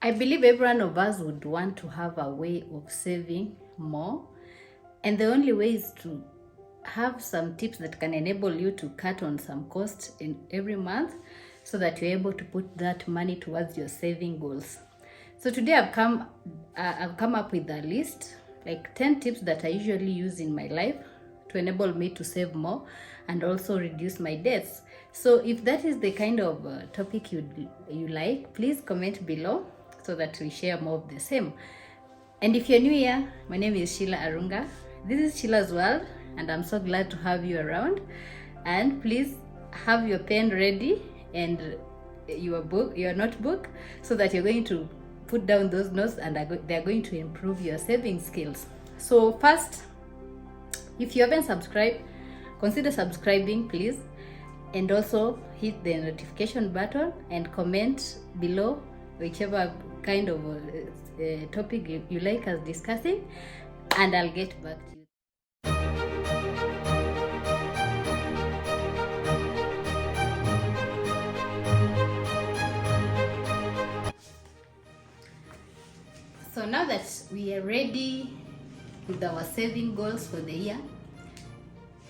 I believe every one of us would want to have a way of saving more, and the only way is to have some tips that can enable you to cut on some costs in every month so that you're able to put that money towards your saving goals. So today I've come up with a list, like 10 tips that I usually use in my life to enable me to save more and also reduce my debts. So if that is the kind of topic you like, please comment below so that we share more of the same. And if you're new here, my name is Sheila Arunga. This is Sheila's World, and I'm so glad to have you around. And please have your pen ready and your notebook, so that you're going to put down those notes and they're going to improve your saving skills. So first, if you haven't subscribed, consider subscribing, please. And also hit the notification button and comment below whichever kind of topic you like us discussing, and I'll get back to you. So now that we are ready with our saving goals for the year,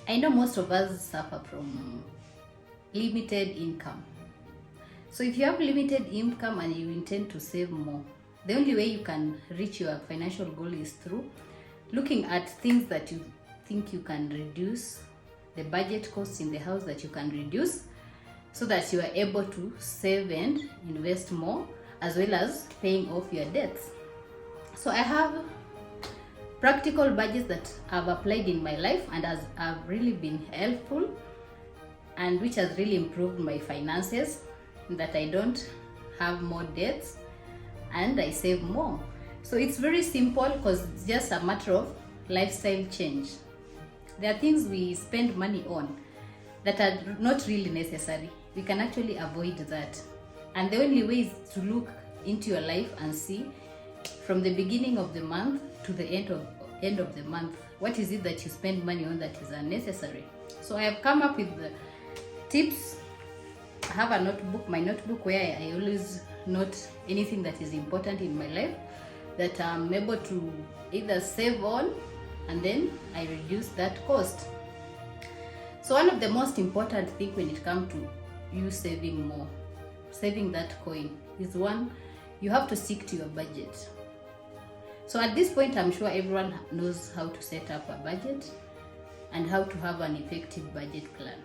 I know most of us suffer from limited income. So if you have limited income and you intend to save more, the only way you can reach your financial goal is through looking at things that you think you can reduce, the budget costs in the house that you can reduce, so that you are able to save and invest more, as well as paying off your debts. So I have practical budgets that I've applied in my life and have really been helpful, and which has really improved my finances, that I don't have more debts and I save more. So it's very simple, because it's just a matter of lifestyle change. There are things we spend money on that are not really necessary. We can actually avoid that. And the only way is to look into your life and see from the beginning of the month to the end of the month, what is it that you spend money on that is unnecessary. So I have come up with the tips. I have a notebook, my notebook, where I always note anything that is important in my life that I'm able to either save on, and then I reduce that cost. So one of the most important things when it comes to you saving more, saving that coin, is one, you have to stick to your budget. So at this point, I'm sure everyone knows how to set up a budget and how to have an effective budget plan.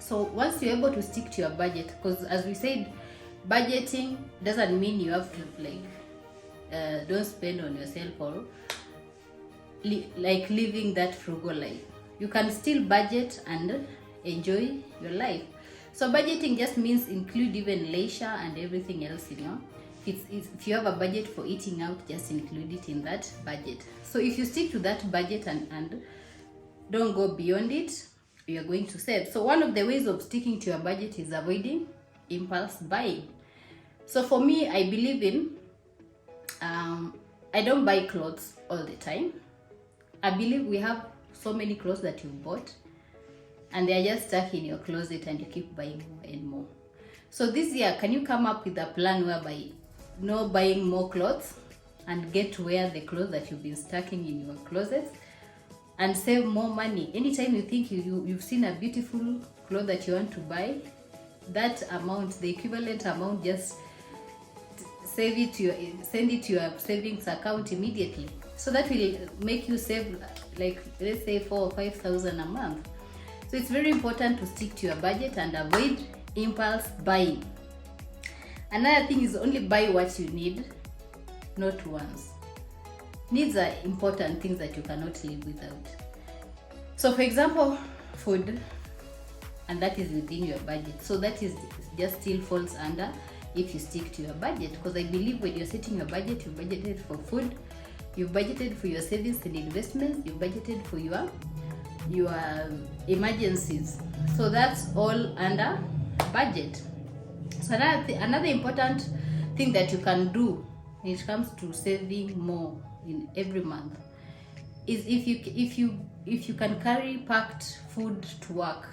So once you're able to stick to your budget, because as we said, budgeting doesn't mean you have to don't spend on yourself or living that frugal life. You can still budget and enjoy your life. So budgeting just means include even leisure and everything else, If you have a budget for eating out, just include it in that budget. So if you stick to that budget and don't go beyond it, you're going to save. So one of the ways of sticking to your budget is avoiding impulse buying. So for me, I believe in, I don't buy clothes all the time. I believe we have so many clothes that you bought and they're just stuck in your closet and you keep buying more and more. So this year, can you come up with a plan whereby no buying more clothes and get to wear the clothes that you've been stacking in your closet and save more money? Anytime you think you've seen a beautiful cloth that you want to buy, that amount, the equivalent amount, just send it to your savings account immediately. So that will make you save, like, let's say 4,000 or 5,000 a month. So it's very important to stick to your budget and avoid impulse buying. Another thing is only buy what you need, not once. Needs are important things that you cannot live without. So for example, food, and that is within your budget. So that is just still falls under if you stick to your budget, because I believe when you're setting your budget, you budgeted for food, you've budgeted for your savings and investments, you've budgeted for your emergencies. So that's all under budget. So another important thing that you can do when it comes to saving more in every month is if you can carry packed food to work,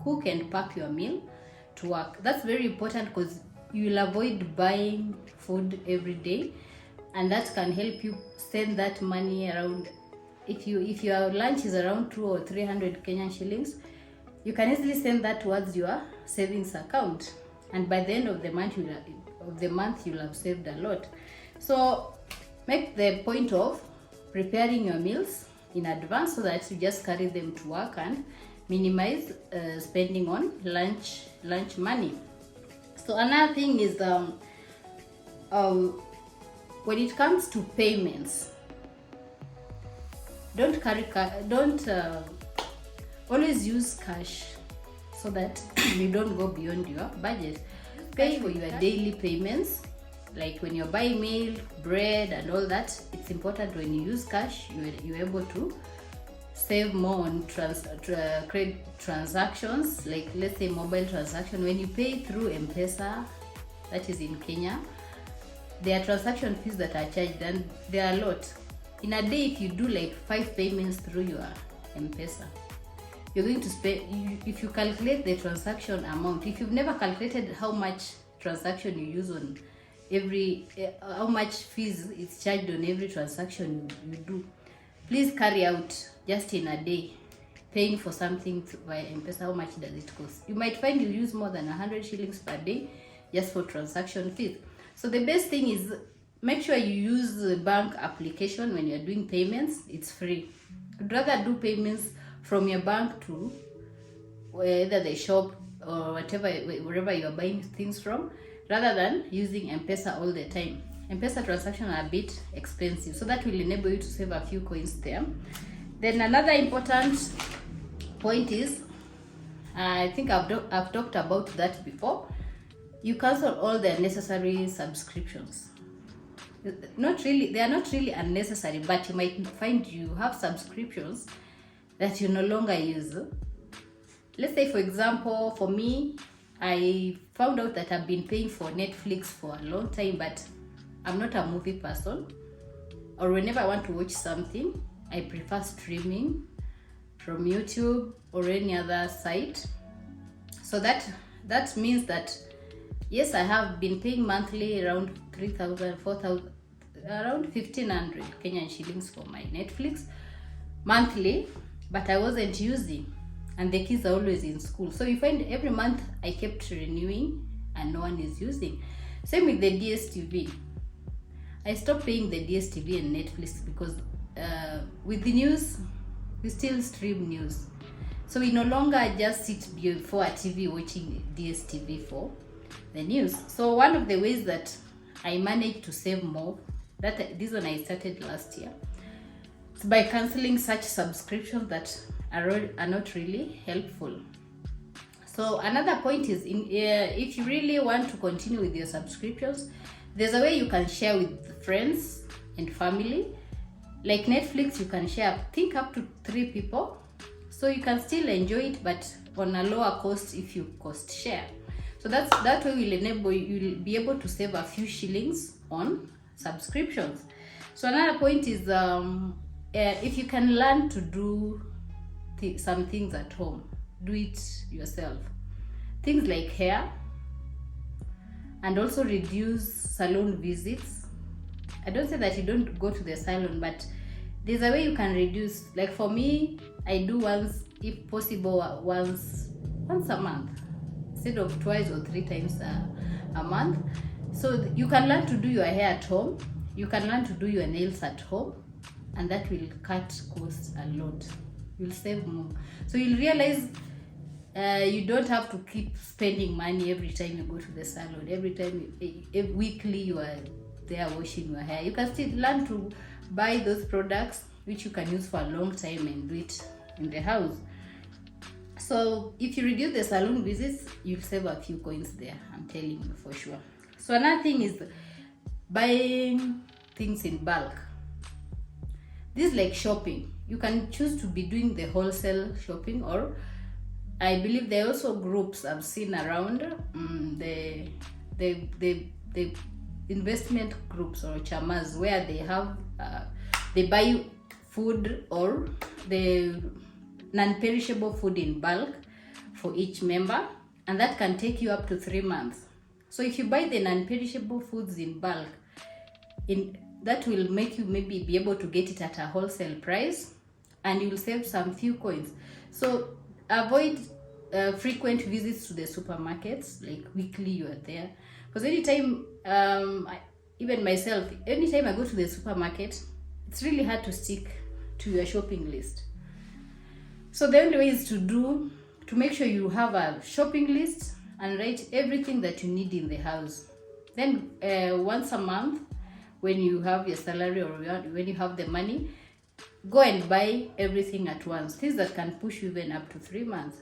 cook and pack your meal to work. That's very important, because you will avoid buying food every day, and that can help you send that money around. If your lunch is around 200 or 300 Kenyan shillings, you can easily send that towards your savings account, and by the end of the month you'll have saved a lot. So make the point of preparing your meals in advance so that you just carry them to work and minimize spending on lunch money. So another thing is when it comes to payments, don't always use cash so that you don't go beyond your budget. Pay for your daily payments, like when you're buying milk, bread and all that. It's important when you use cash, you're able to save more on credit transactions, like let's say mobile transaction. When you pay through M-Pesa, that is in Kenya, there are transaction fees that are charged, and there are a lot. In a day, if you do like 5 payments through your M-Pesa, you're going to spend, if you calculate the transaction amount, if you've never calculated how much transaction you use on every, how much fees it's charged on every transaction you do, please carry out just in a day, paying for something via M-Pesa, how much does it cost? You might find you use more than 100 shillings per day just for transaction fees. So the best thing is, make sure you use the bank application when you're doing payments. It's free. I'd rather do payments from your bank to either the shop or wherever you're buying things from, rather than using M-Pesa all the time. M-Pesa transactions are a bit expensive, so that will enable you to save a few coins there. Then another important point is, I think I've talked about that before, you cancel all the unnecessary subscriptions. They are not really unnecessary, but you might find you have subscriptions that you no longer use. Let's say, for example, for me, I found out that I've been paying for Netflix for a long time, but I'm not a movie person, or whenever I want to watch something, I prefer streaming from YouTube or any other site. So that means that yes, I have been paying monthly around 3,000, 4,000, around 1,500 Kenyan shillings for my Netflix monthly, but I wasn't using, and the kids are always in school. So you find every month I kept renewing and no one is using. Same with the DSTV. I stopped paying the DSTV and Netflix because with the news, we still stream news. So we no longer just sit before a TV watching DSTV for the news. So one of the ways that I managed to save more, this one I started last year, is by canceling such subscriptions that are not really helpful. So another point is, if you really want to continue with your subscriptions, there's a way you can share with friends and family. Like Netflix, you can share, think up to 3 people. So you can still enjoy it, but on a lower cost if you cost share. So that way will enable you'll be able to save a few shillings on subscriptions. So another point is, if you can learn to do some things at home, do it yourself. Things like hair, and also reduce salon visits. I don't say that you don't go to the salon, but there's a way you can reduce. Like for me, I do once, if possible, once a month instead of twice or 3 times a month. So you can learn to do your hair at home, you can learn to do your nails at home, and that will cut costs a lot. You'll save more. So you'll realize you don't have to keep spending money every time you go to the salon. Every time, weekly, you are there washing your hair. You can still learn to buy those products which you can use for a long time and do it in the house. So if you reduce the salon visits, you'll save a few coins there, I'm telling you for sure. So another thing is buying things in bulk. This is like shopping. You can choose to be doing the wholesale shopping, or I believe there are also groups I've seen around, the investment groups or chamas, where they have they buy food or the non-perishable food in bulk for each member, and that can take you up to 3 months. So if you buy the non-perishable foods in bulk, that will make you maybe be able to get it at a wholesale price, and you'll save some few coins. So avoid frequent visits to the supermarkets, like weekly you are there, because anytime even myself, anytime I go to the supermarket, it's really hard to stick to your shopping list. So the only way is to make sure you have a shopping list and write everything that you need in the house. Then once a month, when you have your salary or when you have the money, go and buy everything at once. Things that can push you even up to 3 months,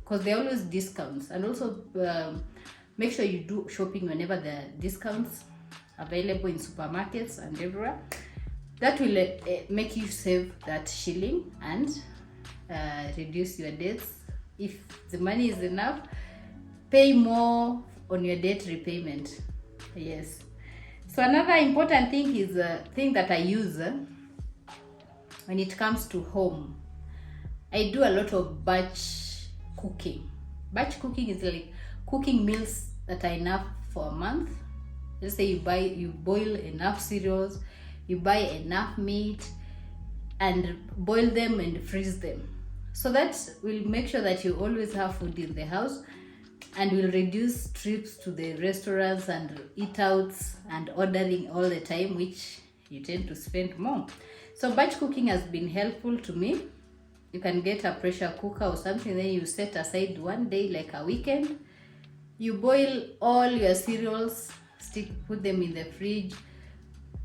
because there are always discounts. And also make sure you do shopping whenever there are discounts available in supermarkets and everywhere. That will make you save that shilling and reduce your debts. If the money is enough, pay more on your debt repayment. Yes. So another important thing is a thing that I use when it comes to home. I do a lot of batch cooking. Batch cooking is like cooking meals that are enough for a month. Let's say you boil enough cereals, you buy enough meat, and boil them and freeze them. So that will make sure that you always have food in the house, and will reduce trips to the restaurants and eat outs and ordering all the time, which you tend to spend more. So batch cooking has been helpful to me. You can get a pressure cooker or something, then you set aside one day, like a weekend. You boil all your cereals, put them in the fridge.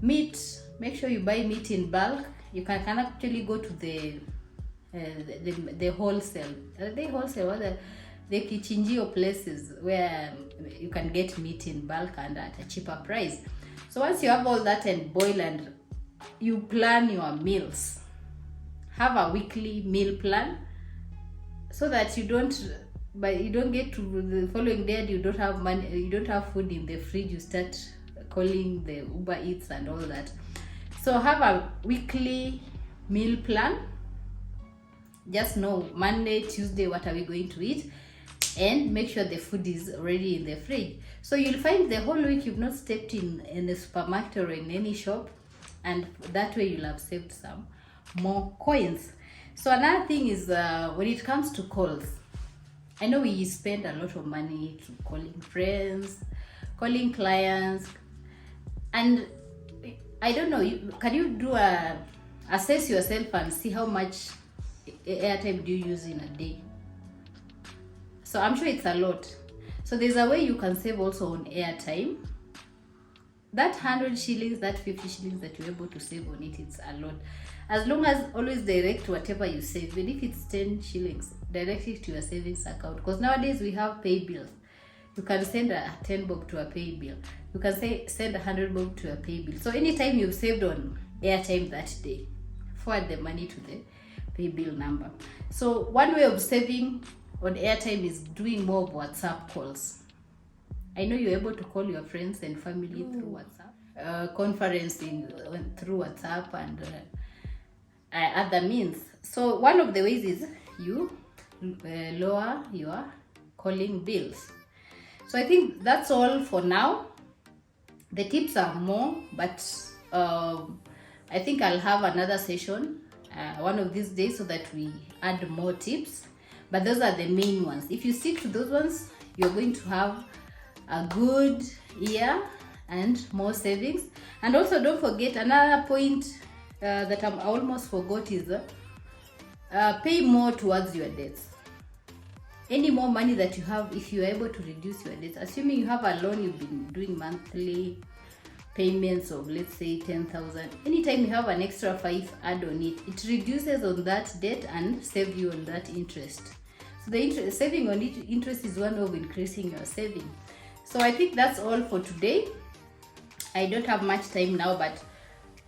Meat, make sure you buy meat in bulk. You can actually go to the wholesale. The kichinjio places where you can get meat in bulk and at a cheaper price. So once you have all that and boil, and you plan your meals, have a weekly meal plan, so that you don't get to the following day and you don't have money, you don't have food in the fridge, you start calling the Uber Eats and all that. So have a weekly meal plan. Just know Monday, Tuesday, what are we going to eat, and make sure the food is already in the fridge. So you'll find the whole week you've not stepped in the supermarket or in any shop, and that way you'll have saved some more coins. So another thing is when it comes to calls, I know we spend a lot of money to calling friends, calling clients, and I don't know, can you do assess yourself and see how much airtime do you use in a day? So I'm sure it's a lot. So there's a way you can save also on airtime. That 100 shillings, that 50 shillings that you're able to save on it, it's a lot. As long as always direct whatever you save, even if it's 10 shillings, direct it to your savings account. Because nowadays we have pay bills. You can send a 10 bob to a pay bill. You can send 100 bob to a pay bill. So anytime you've saved on airtime that day, forward the money to the pay bill number. So one way of saving on airtime is doing more of WhatsApp calls. I know you're able to call your friends and family through WhatsApp, conferencing through WhatsApp and other means. So one of the ways is you lower your calling bills. So I think that's all for now. The tips are more, but I think I'll have another session one of these days so that we add more tips. But those are the main ones. If you stick to those ones, you're going to have a good year and more savings. And also don't forget, another point that I almost forgot is pay more towards your debts. Any more money that you have, if you are able to reduce your debts, assuming you have a loan, you've been doing monthly payments of, let's say, 10,000. Anytime you have an extra 5, add on it. It reduces on that debt and save you on that interest. So the saving on interest is one of increasing your saving. So I think that's all for today. I don't have much time now, but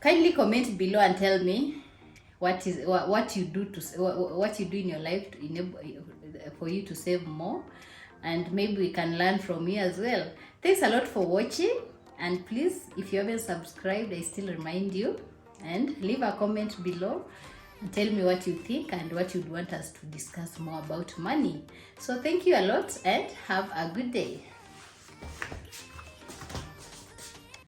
kindly comment below and tell me what you do in your life to enable for you to save more, and maybe we can learn from you as well. Thanks a lot for watching, and please, if you haven't subscribed, I still remind you, and leave a comment below and tell me what you think and what you'd want us to discuss more about money. So thank you a lot and have a good day.